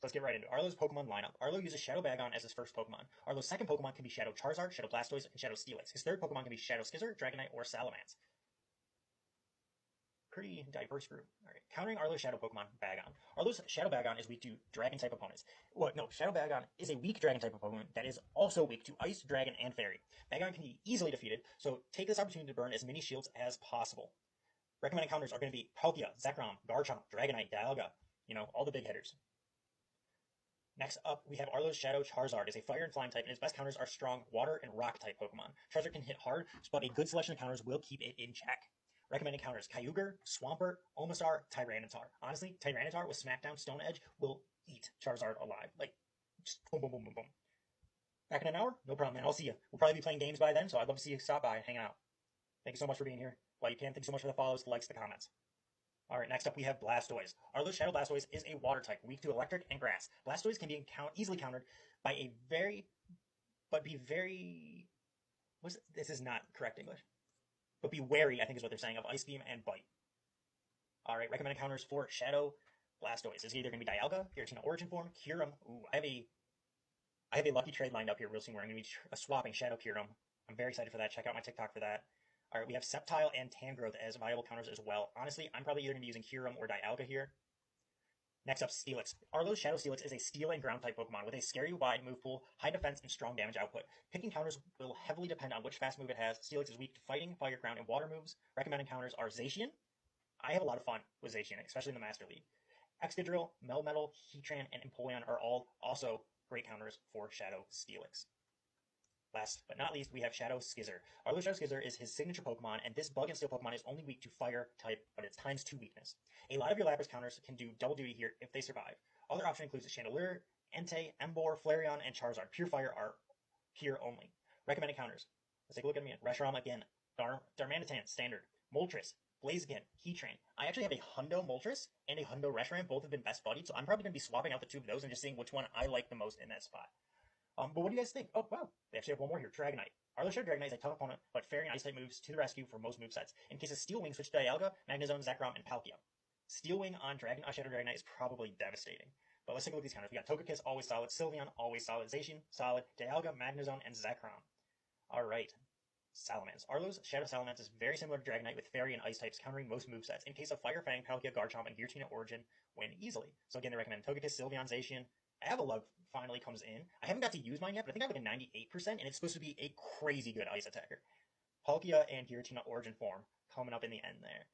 Let's get right into it. Arlo's Pokemon lineup. Arlo uses Shadow Bagon as his first Pokemon. Arlo's second Pokemon can be Shadow Charizard, Shadow Blastoise, and Shadow Stelix. His third Pokemon can be Shadow Scissor, Dragonite, or Salamence. Pretty diverse group. Alright, countering Arlo's Shadow Pokemon, Bagon. Arlo's Shadow Bagon is weak to Dragon-type opponents. Well, no, Shadow Bagon is a weak Dragon-type opponent that is also weak to Ice, Dragon, and Fairy. Bagon can be easily defeated, so take this opportunity to burn as many shields as possible. Recommended counters are going to be Palkia, Zekrom, Garchomp, Dragonite, Dialga, all the big hitters. Next up, we have Arlo's Shadow Charizard. Is a fire and flying type, and its best counters are strong water and rock type Pokemon. Charizard can hit hard, but a good selection of counters will keep it in check. Recommended counters: Kyogre, Swampert, Omastar, Tyranitar. Honestly, Tyranitar with Smackdown Stone Edge will eat Charizard alive. Like, just boom, boom, boom, boom, boom. Back in an hour? No problem, man. I'll see you. We'll probably be playing games by then, so I'd love to see you stop by and hang out. Thank you so much for being here. While you can, thank you so much for the follows, the likes, the comments. Alright, next up we have Blastoise. Arlo's Shadow Blastoise is a water type, weak to electric and grass. Blastoise can be easily countered by this is not correct English. But be wary, I think is what they're saying, of Ice Beam and Bite. Alright, recommended counters for Shadow Blastoise. It's either going to be Dialga, Giratina Origin Form, Kyurem. Ooh, I have a lucky trade lined up here real soon where I'm going to be swapping Shadow Kyurem. I'm very excited for that. Check out my TikTok for that. Alright, we have Sceptile and Tangrowth as viable counters as well. Honestly, I'm probably either going to be using Kyurem or Dialga here. Next up, Stelix. Arlo's Shadow Stelix is a steel and ground type Pokemon with a scary wide move pool, high defense, and strong damage output. Picking counters will heavily depend on which fast move it has. Stelix is weak to fighting, fire, ground, and water moves. Recommended counters are Zacian. I have a lot of fun with Zacian, especially in the Master League. Excadrill, Melmetal, Heatran, and Empoleon are all also great counters for Shadow Stelix. Last but not least, we have Shadow Scissor. Arlo's Shadow Scissor is his signature Pokemon, and this Bug and Steel Pokemon is only weak to Fire type, but it's ×2 weakness. A lot of your Lapras counters can do double duty here if they survive. Other option includes Chandelure, Entei, Emboar, Flareon, and Charizard. Pure Fire are pure only. Recommended counters. Let's take a look at them again. Reshiram again. Darmanitan, Standard. Moltres, Blaziken, Heatran. I actually have a Hundo Moltres and a Hundo Reshiram. Both have been best buddied, so I'm probably going to be swapping out the two of those and just seeing which one I like the most in that spot. But what do you guys think? Oh, wow. They actually have one more here. Dragonite. Arlo Shadow Dragonite is a tough opponent, but Fairy and Ice-type moves to the rescue for most movesets. In case of Steel Wing, switch to Dialga, Magnezone, Zekrom, and Palkia. Steel Wing on Shadow Dragonite is probably devastating. But let's take a look at these counters. We got Togekiss, always solid. Sylveon, always solid. Zacian, solid. Dialga, Magnezone, and Zekrom. Alright. Salamence. Arlo's Shadow Salamence is very similar to Dragonite with Fairy and Ice types countering most movesets. In case of Fire Fang, Palkia, Garchomp, and Giratina Origin win easily. So again, they recommend Togekiss, Sylveon, Zacian. Avalugg finally comes in. I haven't got to use mine yet, but I think I have like a 98%, and it's supposed to be a crazy good ice attacker. Palkia and Giratina Origin form coming up in the end there.